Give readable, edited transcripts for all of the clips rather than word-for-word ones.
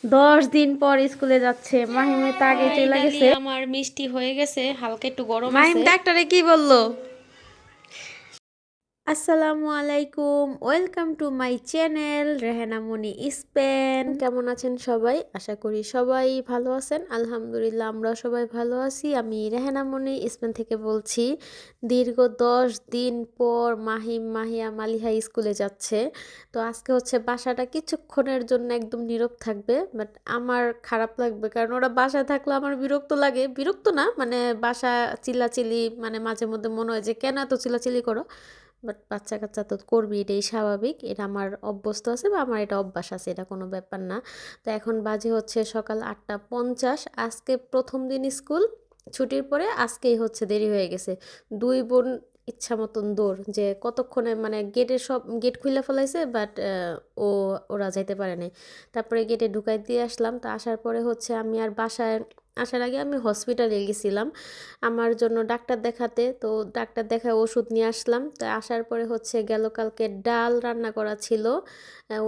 10 দিন পর স্কুলে যাচ্ছে। মাহিমে তো আগে চলে গেছে। আমার মিষ্টি হয়ে গেছে, হালকা একটু গরম মাহিম আছে। ডাক্তারে কি বললো? আসসালামু আলাইকুম, welcome to my channel Rehana Moni Spain. কেমন আছেন সবাই? আশা করি সবাই ভালো আছেন। আলহামদুলিল্লাহ আমরা সবাই ভালো আছি। আমি রেহানা মনি স্পেন থেকে বলছি। দীর্ঘ 10 দিন পর মাহিয়া মালিহা স্কুলে যাচ্ছে। তো আজকে হচ্ছে বাসাটা কিছুক্ষণের জন্য একদম নীরব থাকবে, বাট আমার খারাপ লাগবে কারণ ওরা বাসায় থাকলে আমার বিরক্ত লাগে। বিরক্ত না, মানে বাসা চিল্লাচিল্লি, মানে মাঝে মধ্যে মনে হয় যে কেন এত চিল্লাচিল্লি করো, বাট বাচ্চা কাচ্চা তো করবি, এটাই স্বাভাবিক। এটা আমার অভ্যস্ত আছে বা আমার এটা অভ্যাস আছে, এটা কোনো ব্যাপার না। তো এখন বাজে হচ্ছে সকাল 8টা 50। আজকে প্রথম দিন স্কুল ছুটির পরে আজকেই হচ্ছে দেরি হয়ে গেছে। দুই বোন ইচ্ছা মতন দৌড়, যে কতক্ষণে মানে গেটের সব গেট খুলে ফেলাইছে, বাট ওরা যাইতে পারে নাই। তারপরে গেটে ঢুকাই দিয়ে আসলাম। তো আসার পরে হচ্ছে আমি আর বাসায় আসার আগে আমি হসপিটালে গেছিলাম আমার জন্য ডাক্তার দেখাতে। তো ডাক্তার দেখায় ওষুধ নিয়ে আসলাম। তো আসার পরে হচ্ছে গেল কালকে ডাল রান্না করা ছিল।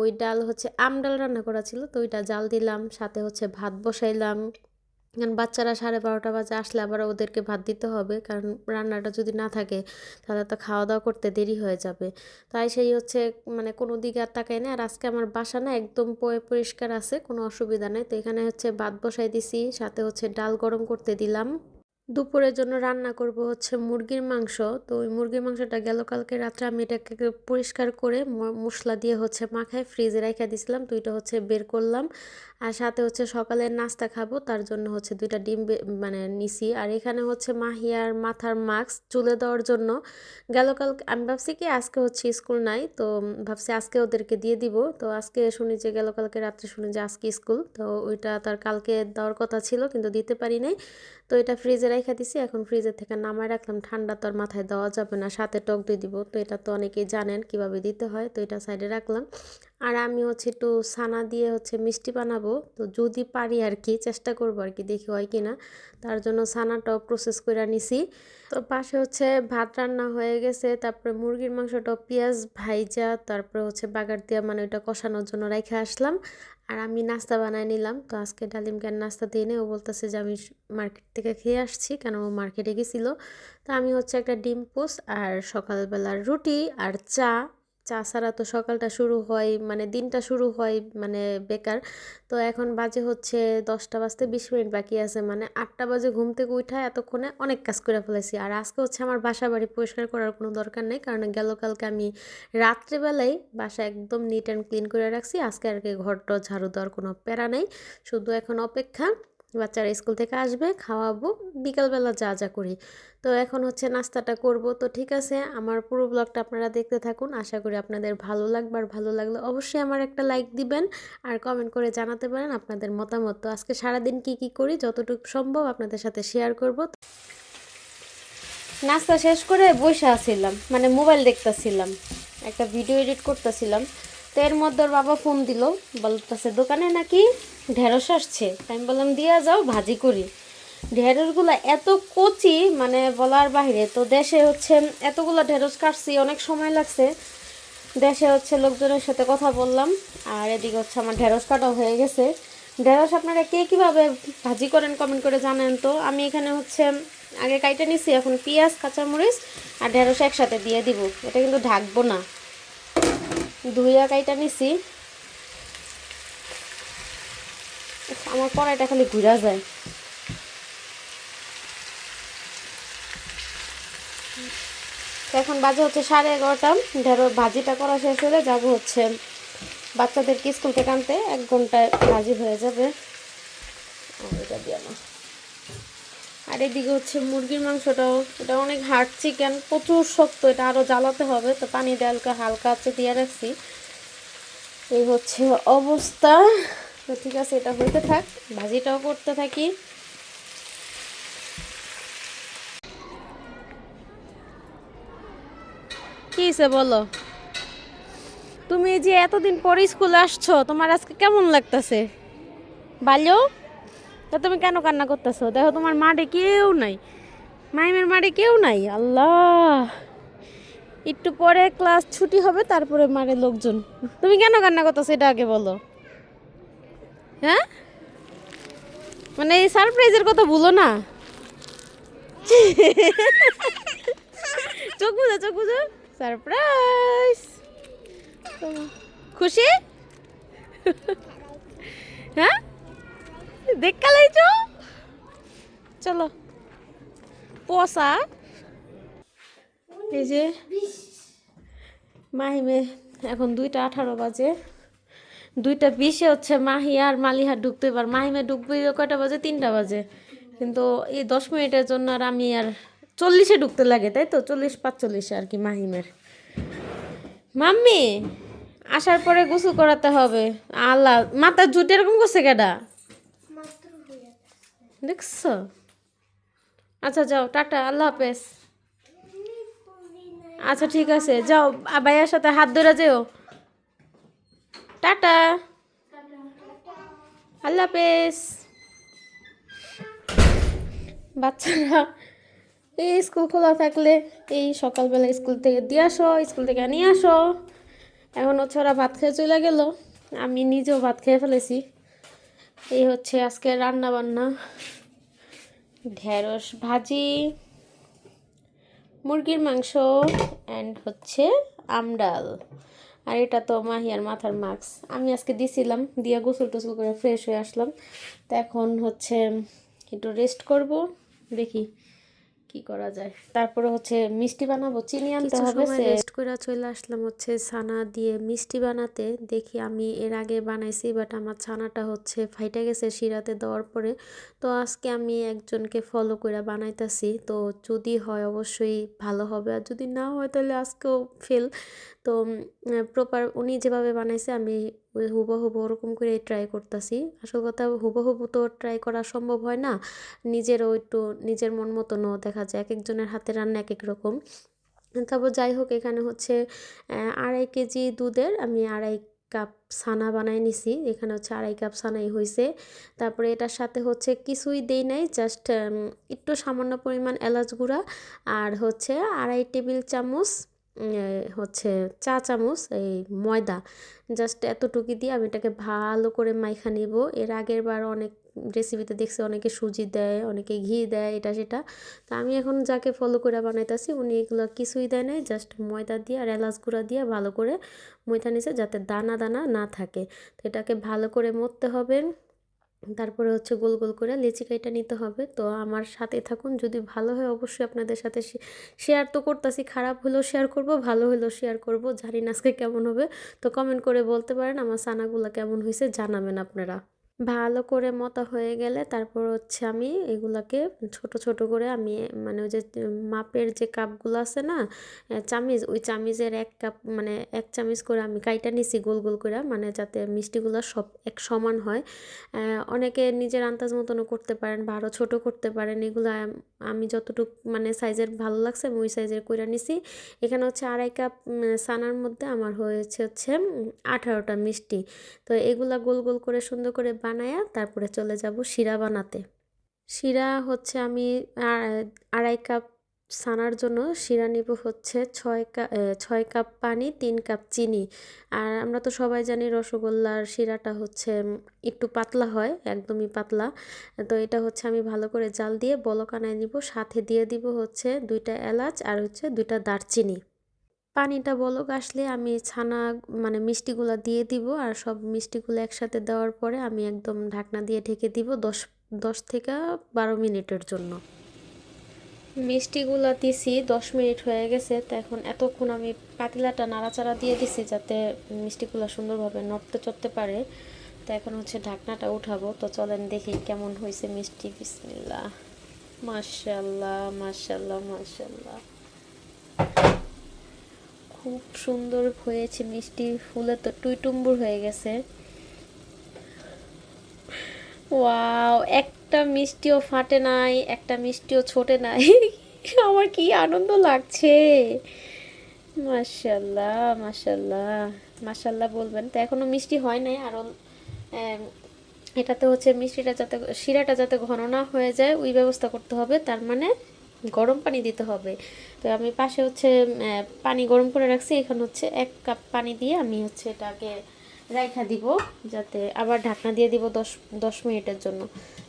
ওই ডাল হচ্ছে ডাল রান্না করা ছিল, তো ওইটা জাল দিলাম, সাথে হচ্ছে ভাত বসাইলাম। কারণ বাচ্চারা 12:30 বাজে আসলে আবার ওদেরকে ভাত দিতে হবে, কারণ রান্নাটা যদি না থাকে তাহলে তো খাওয়া দাওয়া করতে দেরি হয়ে যাবে। তাই সেই হচ্ছে মানে কোনো দিকে আর তাকাই না। আর আজকে আমার বাসা না একদম পরিষ্কার আছে, কোনো অসুবিধা নেই। তো এখানে হচ্ছে ভাত বসাই দিছি, সাথে হচ্ছে ডাল গরম করতে দিলাম। দুপুরের জন্য রান্না করব হচ্ছে মুরগির মাংস। তো ওই মুরগির মাংসটা গেল কালকে রাত্রে আমি এটাকে পরিষ্কার করে মশলা দিয়ে হচ্ছে মাখায় ফ্রিজে রেখে দিয়েছিলাম। তো এটা হচ্ছে বের করলাম। আর সাথে হচ্ছে সকালের নাস্তা খাবো, তার জন্য হচ্ছে 2টা ডিম মানে নিছি। আর এখানে হচ্ছে মাহিয়ার মাথার মাস্ক চুলে দেওয়ার জন্য গেল কালকে আমি ভাবছি কি আজকে হচ্ছে স্কুল নাই, তো ভাবছি আজকে ওদেরকে দিয়ে দিব। তো আজকে শুনি যে গেল কালকে রাত্রে শুনি যে আজকে স্কুল, তো ওইটা তার কালকে দেওয়ার কথা ছিল কিন্তু দিতে পারি নাই। তো এটা ফ্রিজে রেখে দিছি, এখন ফ্রিজের থেকে নামায় রাখলাম। ঠান্ডা তো আর মাথায় দেওয়া যাবে না, সাথে টক দই দিব। তো এটা তো অনেকেই জানেন কিভাবে দিতে হয়, তো এটা সাইডে রাখলাম। আর আমি হচ্ছে একটু ছানা দিয়ে হচ্ছে মিষ্টি বানাবো, তো যদি পারি আর কি চেষ্টা করবো আর কি, দেখি হয় কি না। তার জন্য ছানাটাও প্রসেস করে নিছি। তো পাশে হচ্ছে ভাত রান্না হয়ে গেছে, তারপরে মুরগির মাংসটাও পেঁয়াজ ভাইজা তারপরে হচ্ছে বাগার দিয়া মানে ওইটা কষানোর জন্য রেখে আসলাম। আর আমি নাস্তা বানায় নিলাম। তো আজকে ডালিমকে আর নাস্তা দিয়ে নেই, ও বলতেছে যে আমি মার্কেট থেকে খেয়ে আসছি, কেন ও মার্কেটে গেছিলো। তো আমি হচ্ছে একটা ডিম পোস্ট আর সকালবেলার রুটি আর চা। চা ছাড়া তো সকালটা শুরু হয় মানে দিনটা শুরু হয় মানে বেকার। তো এখন বাজে হচ্ছে 10টা বাজতে 20 মিনিট বাকি আছে, মানে 8টা বাজে ঘুম থেকে উঠা এতক্ষণে অনেক কাজ করে ফেলেছি। আর আজকে হচ্ছে আমার বাসা বাড়ি পরিষ্কার করার কোনো দরকার নেই, কারণ গেল কালকে আমি রাত্রেবেলায় বাসা একদম নিট অ্যান্ড ক্লিন করে রাখছি। আজকে আর কি ঘরটা ঝাড়ু দেওয়ার কোনো প্যারা নেই, শুধু এখন অপেক্ষা বাচ্চারা স্কুল থেকে আসবে, খাওয়াবো, বিকালবেলা যা যা করি। তো এখন হচ্ছে নাস্তাটা করব। তো ঠিক আছে, আমার পুরো ব্লগটা আপনারা দেখতে থাকুন, আশা করি আপনাদের ভালো লাগবে। আর ভালো লাগলে অবশ্যই আমার একটা লাইক দিবেন আর কমেন্ট করে জানাতে পারেন আপনাদের মতামত। তো আজকে সারাদিন কি কি করি যতটুকু সম্ভব আপনাদের সাথে শেয়ার করব। নাস্তা শেষ করে বসে আছিলাম, মানে মোবাইল দেখতেছিলাম, একটা ভিডিও এডিট করতেছিলাম। তো এর মধ্যে ওর বাবা ফোন দিল, বলতেছে দোকানে নাকি ঢেঁড়স আসছে। আমি বললাম দিয়া যাও, ভাজি করি। ঢেঁড়সগুলো এত কচি মানে বলার বাহিরে। তো দেশে হচ্ছে এতগুলো ঢেঁড়স কাটছি, অনেক সময় লাগছে। দেশে হচ্ছে লোকজনের সাথে কথা বললাম, আর এদিকে হচ্ছে আমার ঢেঁড়স কাটাও হয়ে গেছে। ঢেঁড়স আপনারা কে কীভাবে ভাজি করেন কমেন্ট করে জানেন তো। আমি এখানে হচ্ছে আগে কাইটে নিছি, এখন পেঁয়াজ কাঁচামরিচ আর ঢেঁড়স একসাথে দিয়ে দিব। এটা কিন্তু ঢাকবো না, ধুইয়া কাইটা নিছি। আমার কড়াইটা খালি ঘুরা যায়। এখন বাজে হচ্ছে 11:30। ঢেঁড়স ভাজিটা করা শেষ হলে যাবো হচ্ছে বাচ্চাদেরকে স্কুল থেকে আনতে, 1 ঘন্টায় ভাজি হয়ে যাবে। এটা দিয়ে না। আর এদিকে হচ্ছে মুরগির মাংসটাও, এটা অনেক হার্ড চিকেন, প্রচুর শক্ত, এটা আরও জ্বালাতে হবে। তো পানি ডালকা হালকা আছে দিয়ে রাখছি। এই হচ্ছে অবস্থা। তো ঠিক আছে, এটা হইতে থাক, ভাজিটাও করতে থাকি। কি হয়েছে বলো? তুমি যে এতদিন পরে স্কুলে আসছো, তোমার আজকে কেমন লাগতেছে? বাল্য, তো তুমি কেন কান্না করতেছো? দেখো তোমার মাঠে কেউ নাই, মাইমের মাঠে কেউ নাই। আল্লাহ, একটু পরে ক্লাস ছুটি হবে, তারপরে মারে লোকজন। তুমি কেন কান্না করতেছো এটা আগে বলো। হ্যাঁ মানে এই সারপ্রাইজের কথা ভুলো না। চোখ বুঝো সারপ্রাইজ। খুশি? হ্যাঁ দেখ কালাইছো। চলো পোষা এই যে মাহিমে এখন 2:18 বাজে, 2:20 হচ্ছে মাহি আর মালিহা ঢুকতে, এবার মাহিমে ঢুকবে কয়টা বাজে, 3টা বাজে, কিন্তু এই 10 মিনিটের জন্য আর আমি আর 40-এ ঢুকতে লাগে, তাই তো 40-45 আর কি মাহিমের। মাম্মি আসার পরে গোসল করাতে হবে। আল্লাহ মাথার জুট এরকম করছে কেডা দেখছো? আচ্ছা যাও টাটা, আল্লাহ হাফেজ। আচ্ছা ঠিক আছে যাও, ভাইয়ার সাথে হাত ধরে যেও। টাটা, আল্লাহ হাফেজ। বাচ্চারা এই স্কুল খোলা থাকলে এই সকালবেলা স্কুল থেকে দিয়ে আসো, স্কুল থেকে নিয়ে আসো। এখন হচ্ছে ওরা ভাত খেয়ে চলে গেল, আমি নিজেও ভাত খেয়ে ফেলেছি। এই হচ্ছে আজকে রান্না বান্না, ঢেঁড়স ভাজি, মুরগির মাংস অ্যান্ড হচ্ছে আমডাল। আর এটা তো মাহিয়ার মাথার মাস্ক, আমি আজকে দিছিলাম, দিয়া গোসল টোসল করে ফ্রেশ হয়ে আসলাম। তো এখন হচ্ছে একটু রেস্ট করব, দেখি কি করা যায়। তারপরে হচ্ছে মিষ্টি বানাবো, চিনি আনতে হবে। রেস্ট করে চলে আসলাম হচ্ছে ছানা দিয়ে মিষ্টি বানাতে। দেখি আমি এর আগে বানাইছি, বাট আমার ছানাটা হচ্ছে ফাইটা গেছে শিরাতে দেওয়ার পরে। তো আজকে আমি একজনকে ফলো করে বানাইতেছি, তো যদি হয় অবশ্যই ভালো হবে, আর যদি না হয় তাহলে আজকেও ফেল। তো প্রপার উনি যেভাবে বানাইছে আমি হুবহু ওরকম করে ট্রাই করতেছি। আসল কথা হুবহু তো ট্রাই করা সম্ভব হয় না, নিজেরও একটু নিজের মন মতনও দেখা যায়, এক একজনের হাতে রান্না এক এক রকম। তারপর যাই হোক, এখানে হচ্ছে 2.5 কেজি দুধের আমি 2.5 কাপ ছানা বানাই নিছি। এখানে হচ্ছে 2.5 কাপ ছানাই হয়েছে। তারপরে এটার সাথে হচ্ছে কিছুই দেই নাই, জাস্ট একটু সামান্য পরিমাণ এলাচ গুঁড়া, আর হচ্ছে 2.5 টেবিল চামচ হচ্ছে চা চামচ এই ময়দা, জাস্ট এতটুকু দিয়ে আমি এটাকে ভালো করে মাইখা নিব। এর আগের বার অনেক রেসিপিতে দেখছি অনেকে সুজি দেয়, অনেকে ঘি দেয়, এটা সেটা। তো আমি এখন যাকে ফলো করে বানাইতেছি উনি এগুলো কিছুই দেয় নাই, জাস্ট ময়দা দিয়ে আর এলাচ গুঁড়া দিয়ে ভালো করে মইথা নিছে যাতে দানা দানা না থাকে। তো এটাকে ভালো করে মথতে হবে। তারপরে হচ্ছে গোল গোল করে লেচি কাইটা নিতে হবে। তো আমার সাথে থাকুন, যদি ভালো হয় অবশ্যই আপনাদের সাথে শেয়ার তো করতেছি, খারাপ হলেও শেয়ার করব, ভালো হলেও শেয়ার করব। জানি না আজকে কেমন হবে, তো কমেন্ট করে বলতে পারেন আমার ছানাগুলো কেমন হয়েছে, জানাবেন আপনারা। ভালো করে মতা হয়ে গেলে তারপর হচ্ছে আমি এগুলাকে ছোট ছোট করে আমি মানে ওই যে মাপের যে কাপগুলো আছে না, চামিচ, ওই চামিচের 1 কাপ মানে 1 চামিচ করে আমি কাইটা নিছি গোল গোল করে, মানে যাতে মিষ্টিগুলো সব এক সমান হয়। অনেকে নিজের আন্দাজ মতনও করতে পারেন বা আরও ছোটো করতে পারেন। এগুলো আমি যতটুক মানে সাইজের ভালো লাগছে আমি ওই সাইজের কইরা নিছি। এখানে হচ্ছে 2.5 কাপ ছানার মধ্যে আমার হয়েছে হচ্ছে 18টা মিষ্টি। তো এগুলা গোল গোল করে সুন্দর করে বানায়া তারপরে চলে যাব শিরা বানাতে। শিরা হচ্ছে আমি 2.5 কাপ ছানার জন্য শিরা নিব হচ্ছে 6 কাপ পানি, 3 কাপ চিনি। আর আমরা তো সবাই জানি রসগোল্লার শিরাটা হচ্ছে একটু পাতলা হয়, একদমই পাতলা। তো এটা হচ্ছে আমি ভালো করে জাল দিয়ে বলক আনায় নিব, সাথে দিয়ে দিব হচ্ছে 2টা এলাচ আর হচ্ছে 2টা দারচিনি। পানিটা বলক আসলে আমি ছানা মানে মিষ্টিগুলো দিয়ে দিব, আর সব মিষ্টিগুলো একসাথে দেওয়ার পরে আমি একদম ঢাকনা দিয়ে ঢেকে দিব 10 থেকে 12 মিনিটের জন্য। মিষ্টিগুলো দিছি 10 মিনিট হয়ে গেছে। তো এখন এতক্ষণ আমি পাতিলাটা নাড়াচাড়া দিয়ে দিছি যাতে মিষ্টিগুলো সুন্দরভাবে নড়তে চড়তে পারে। তো এখন হচ্ছে ঢাকনাটা উঠাবো। তো চলেন দেখি কেমন হয়েছে মিষ্টি। বিসমিল্লাহ, মাশাল্লাহ মাশাল্লাহ মাশাল্লাহ, খুব সুন্দর হয়েছে মিষ্টি, ফুলে তো টুইটুম্বুর হয়ে গেছে। ওয়াও, একটা মিষ্টিও ফাটে নাই, একটা মিষ্টিও ছোটে নাই। আমার কি আনন্দ লাগছে। মাশাল্লাহ মাশাল্লাহ মাশাল্লাহ বলবেন। তো এখনো মিষ্টি হয় নাই আরও, এটাতে হচ্ছে মিষ্টিটা যাতে শিরাটা যাতে ঘন না হয়ে যায় ওই ব্যবস্থা করতে হবে, তার মানে গরম পানি দিতে হবে। তো আমি পাশে হচ্ছে পানি গরম করে রাখছি, এখানে হচ্ছে 1 কাপ পানি দিয়ে আমি হচ্ছে এটাকে রাইখা দিব, যাতে আবার ঢাকনা দিয়ে দিব 10 মিনিটের জন্য।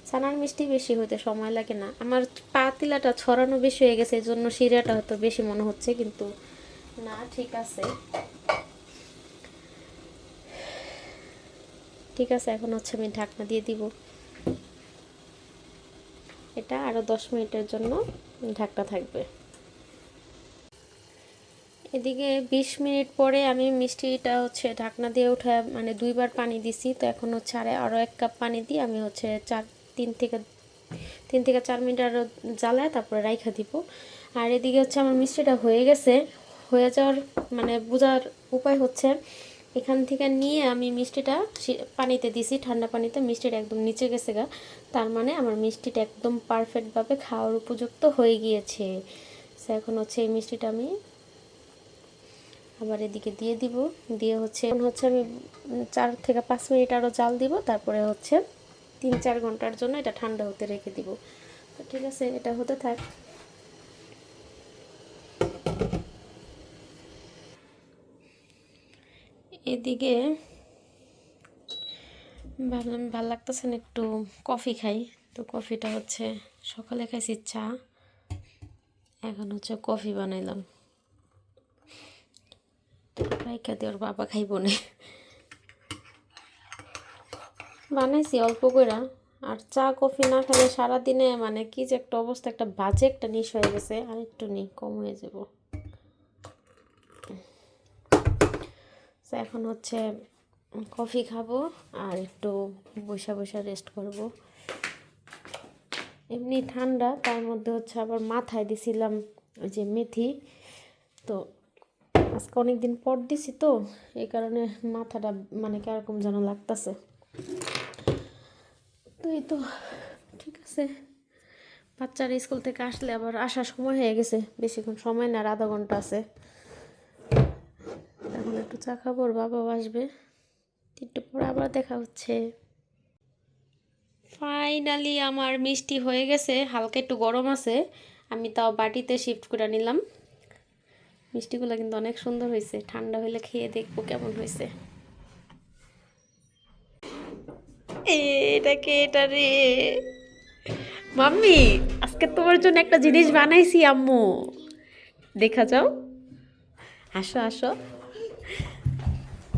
ছানার মিষ্টি বেশি হতে সময় লাগে না। আমার পাতিলাটা ছড়ানো বেশি হয়ে গেছে, এই জন্য শিরাটা হয়তো বেশি মনে হচ্ছে, কিন্তু না, ঠিক আছে ঠিক আছে। এখন হচ্ছে আমি ঢাকনা দিয়ে দিব। এটা আরও 10 মিনিটের জন্য ঢাকনা থাকবে। এদিকে 20 মিনিট পরে আমি মিষ্টিটা হচ্ছে ঢাকনা দিয়ে উঠে মানে 2বার পানি দিছি। তো এখন হচ্ছে আরও 1 কাপ পানি দিয়ে আমি হচ্ছে 3 থেকে 4 মিনিট আরও জ্বালায় তারপরে রাইখা দিব। আর এদিকে হচ্ছে আমার মিষ্টিটা হয়ে গেছে। হয়ে যাওয়ার মানে বোঝার উপায় হচ্ছে, এখান থেকে নিয়ে আমি মিষ্টিটা পানিতে দিছি, ঠান্ডা পানিতে। মিষ্টিটা একদম নিচে গেছে গা, তার মানে আমার মিষ্টিটা একদম পারফেক্টভাবে খাওয়ার উপযুক্ত হয়ে গিয়েছে। তো এখন হচ্ছে এই মিষ্টিটা আমি আবার এদিকে দিয়ে দিব। দিয়ে হচ্ছে এখন হচ্ছে আমি 4 থেকে 5 মিনিট আরও জাল দিব, তারপরে হচ্ছে 3-4 ঘন্টার জন্য এটা ঠান্ডা হতে রেখে দিব। তো ঠিক আছে, এটা হতে থাক। এদিকে ভাবলাম ভালো লাগতেছে না, একটু কফি খাই। তো কফিটা হচ্ছে সকালে খাইছি চা, এখন হচ্ছে কফি বানাইলাম। রাইখা দিয়ে ওর বাবা খাইব না, বানাইছি অল্প কইরা। আর চা কফি না খেলে সারাদিনে মানে কি যে একটা অবস্থা, একটা বাজে একটা নিশ হয়ে গেছে। আর একটু নেই, কম হয়ে যাব। এখন হচ্ছে কফি খাবো আর একটু বসে বসে রেস্ট করব। এমনি ঠান্ডা, তার মধ্যে হচ্ছে আবার মাথায় দিছিলাম ওই যে মেথি। তো আজকে অনেক দিন পর দিছি, তো এই কারণে মাথাটা মানে কিরকম যেন লাগতেছে। তো এই তো ঠিক আছে। বাচ্চারা স্কুল থেকে আসলে আবার আসার সময় হয়ে গেছে, বেশিক্ষণ সময় না, আর আধা ঘন্টা আছে। এখন একটু চা খাবো, ওর বাবাও আসবে, একটু পরে আবার দেখা হচ্ছে। ফাইনালি আমার মিষ্টি হয়ে গেছে, হালকা একটু গরম আছে, আমি তাও বাটিতে শিফট করে নিলাম। মিষ্টিগুলো কিন্তু অনেক সুন্দর হয়েছে, ঠান্ডা হলে খেয়ে দেখবো কেমন হয়েছে। এটা রে মাম্মি, আজকে তোমার জন্য একটা জিনিস বানাইছি আম্মু, দেখা যাও, আসো আসো।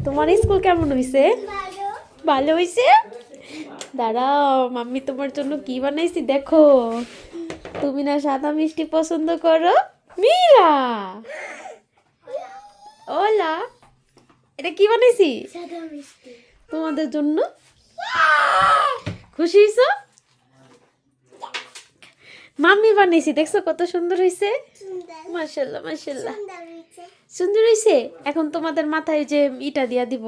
তোমার স্কুল কেমন হয়েছে? ভালো হয়েছে? দাঁড়াও, মাম্মি তোমার জন্য কি বানাইছি দেখো। তুমি না সাদা মিষ্টি পছন্দ করো? মীরা, ওলা, এটা কি বানাইছি তোমাদের জন্য? খুশি হইছো? মাম্মি বানাইছি, দেখছো কত সুন্দর হয়েছে? মাশাআল্লাহ মাশাআল্লাহ, সুন্দর হয়েছে। এখন তোমাদের মাথায় যে ইটা দিয়া দিব,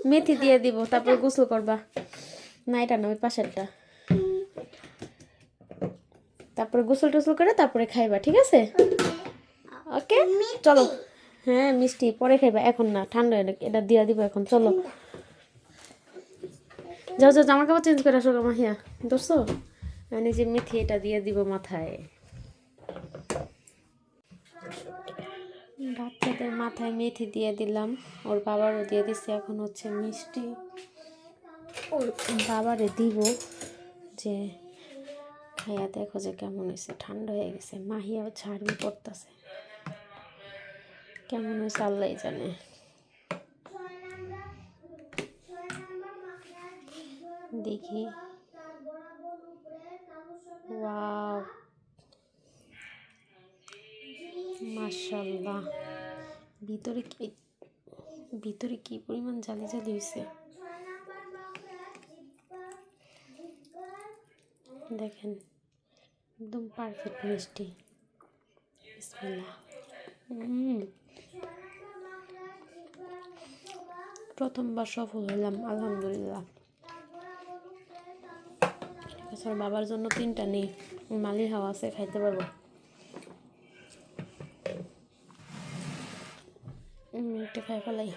মেথি দিয়ে দিব, তারপর গোসল করবা। না, এটা না, ওই পাশেরটা। তারপরে গোসল টোসল করে তারপরে খাইবা, ঠিক আছে? ওকে, চলো। হ্যাঁ, মিষ্টি পরে খাইবা, এখন না, ঠান্ডা এটা দিয়া দিব এখন। চলো যাও যাও, জামা কাপড় চেঞ্জ করে আসো। মাহিয়া দোস্ত, আমি যে মেথি এটা দিয়ে দিব মাথায়। বাচ্চাদের মাথায় মেথি দিয়ে দিলাম, ওর বাবারও দিয়ে দিচ্ছি। এখন হচ্ছে মিষ্টি ওর বাবারে দিব, যে খাইয়া দেখো যে কেমন হয়েছে। ঠান্ডা হয়ে গেছে, মাহিয়াও ছাড়বি পড়তেছে, কেমন হয়েছে আল্লাহ জানে। দেখি, ওয়াও মাশাআল্লাহ, ভিতরে কি পরিমাণ জালি জালি হয়েছে দেখেন, একদম পারফেক্ট মিষ্টি। বিসমিল্লাহ। প্রথমবার সফল হলাম, আলহামদুলিল্লাহ। ঠিক আছে, বাবার জন্য 3টা নেই, মালির হাওয়া আছে, খাইতে পারবো। একটা খাই ফেলাই।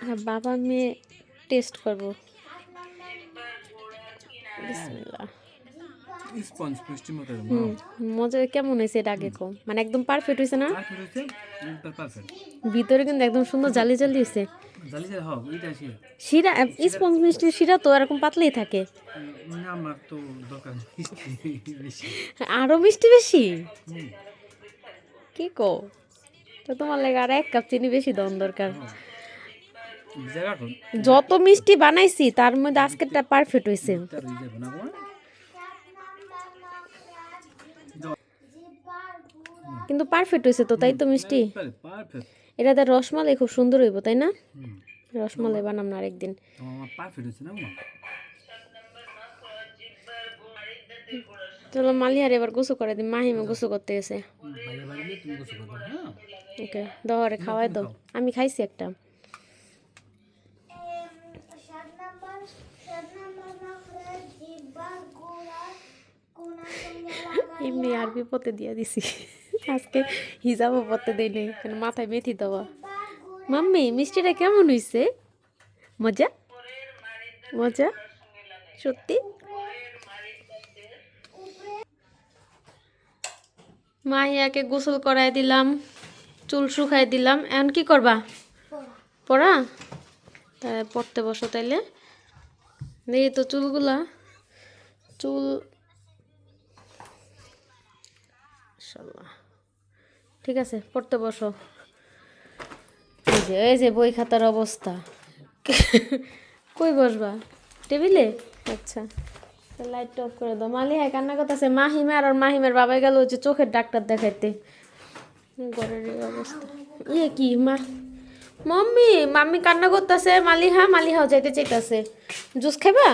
আর বাবা মেয়ে টেস্ট করবো। বিসমিল্লাহ। স্পঞ্জ মিষ্টি মতো মজা কেমন হয়েছে এটা আগে কম, মানে একদম পারফেক্ট হয়েছে না? পারফেক্ট ভিতরে কিন্তু একদম সুন্দর জালি জালি হয়েছে। জালি জালি হোক এটা সে শিরা স্পঞ্জ মিষ্টি শিরা তো এরকম পাতলাই থাকে, না আমার তো দরকার মিষ্টি বেশি আরো মিষ্টি বেশি হুম, কি কো? তো তোমার লাগে আর 1 কাপ চিনি বেশি দেওয়ার দরকার। জায়গা কোন যত মিষ্টি বানাইছি তার মধ্যে আজকেরটা পারফেক্ট হয়েছে। তার হয়ে যাবে না কোনো কিন্তু পারফেক্ট হয়েছে তো, তাই তো মিষ্টি। পারফেক্ট এটাতে রসমালাই খুব সুন্দর হইব, তাই না? রসমালাই বানাম না আরেকদিন। আমার পারফেক্ট হচ্ছে না মা চলো মালিহার এবার গোসল করে দিই, মাহিমে গোসল করতে গেছে। বাইরে বাইরে তুমি গোসল করবে হ্যাঁ ওকে দহরে খাওয়াই দাও, আমি খাইছি একটা। এমনি আরবি পড়তে দিয়ে দিছি, আজকে হিজাবও পড়তে দেই নেই, কেন মাথায় মেথি দেওয়া। মাম্মি মিষ্টিটা কেমন হইছে? মজা মজা সত্যি? মাহিয়াকে গোসল করাই দিলাম, চুল শুকাই দিলাম। এখন কি করবা? পড়া? তাই পড়তে বসো তাইলে। দেখি তো চুলগুলা, চুল মাশাআল্লাহ। ঠিক আছে পড়তে বসো। এই যে বই খাতার অবস্থা। কই বসবা? টেবিলে? আচ্ছা লাইট অফ করে দাও। মালিহা কান্না করতেছে, মাহিমের আর মাহিমের বাবাই গেল হচ্ছে চোখের ডাক্তার দেখাইতে। ঘরের এই অবস্থা। ইয়ে কি মা মাম্মি মাম্মি কান্না করতেছে, মালিহাও যাইতে চাইতেছে। জুস খাইবা?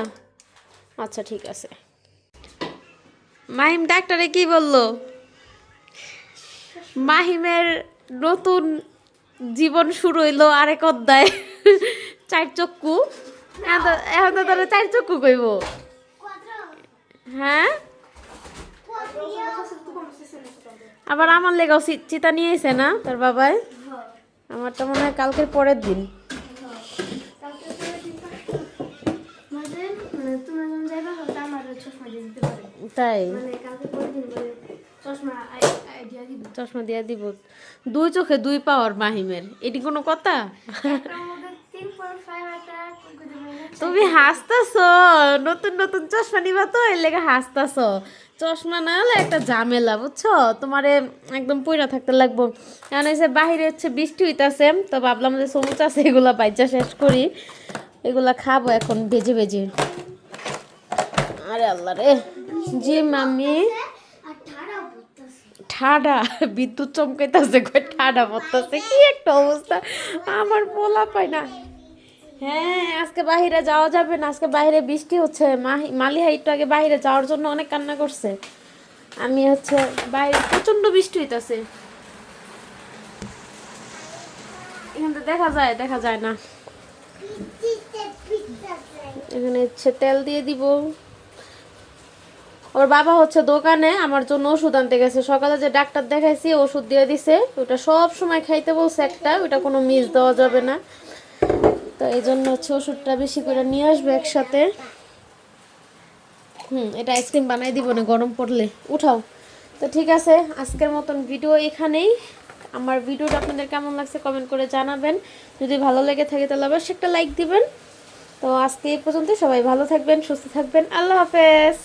আচ্ছা ঠিক আছে। মাহিম ডাক্তারে কি বললো? মাহিমের নতুন জীবন শুরু হইলো আরেক অধ্যায়, 4 চক্ষু। এখন তো তাহলে 4 চক্ষু কইব। হ্যাঁ আবার আমার লেগাও চিতা নিয়ে এসে না তার বাবাই। আমারটা মনে হয় কালকের পরের দিন। তাই চশমা দিয়া দিব। 2 চোখে 2 পাওয়ার মাহিমের, এটি কোনো কথা? তুমি হাসতাছ, নতুন নতুন চশমা নিবা তো এর লেগে হাসতাছ। চশমা না হলে একটা ঝামেলা বুঝছো, তোমারে একদম পইরা থাকতে লাগবো। এখন এসে বাহিরে হচ্ছে বৃষ্টি হইতাছে, তো ভাবলাম যে সমুচ আছে এগুলা বাইচা শেষ করি, এগুলা খাবো এখন ভেজে ভেজে। আরে আল্লাহ রে। জি মাম্মি। ঠাডা বিদ্যুৎ চমকাইতেছে, ঠাডা পড়তেছে, কি একটা অবস্থা আমার বলা পাই না। হ্যাঁ আজকে বাইরে যাওয়া যাবে না, আজকে বাইরে বৃষ্টি হচ্ছে। মালিহা একটু আগে বাইরে যাওয়ার জন্য অনেক কান্না করছে। আমি হচ্ছে বাইরে প্রচন্ড বৃষ্টি হইতাছে, এখানে দেখা যায় না। এখানে হচ্ছে তেল দিয়ে দিব। ওর বাবা হচ্ছে দোকানে আমার জন্য ওষুধ আনতে গেছে, সকালে যে ডাক্তার দেখাইছি ওষুধ দিয়ে দিছে, ওটা সব সময় খাইতে বলছে একটা, ওটা কোনো মিস দেওয়া যাবে না। তো এই জন্য হচ্ছে ওষুধটা বেশি করে নিয়ে আসবে একসাথে। এটা আইসক্রিম বানাই দিব না গরম পড়লে। উঠাও তো ঠিক আছে, আজকের মতন ভিডিও এখানেই। আমার ভিডিওটা আপনাদের কেমন লাগছে কমেন্ট করে জানাবেন। যদি ভালো লেগে থাকে তাহলে অবশ্যই একটা লাইক দিবেন। তো আজকে এই পর্যন্ত, সবাই ভালো থাকবেন, সুস্থ থাকবেন, আল্লাহ হাফেজ।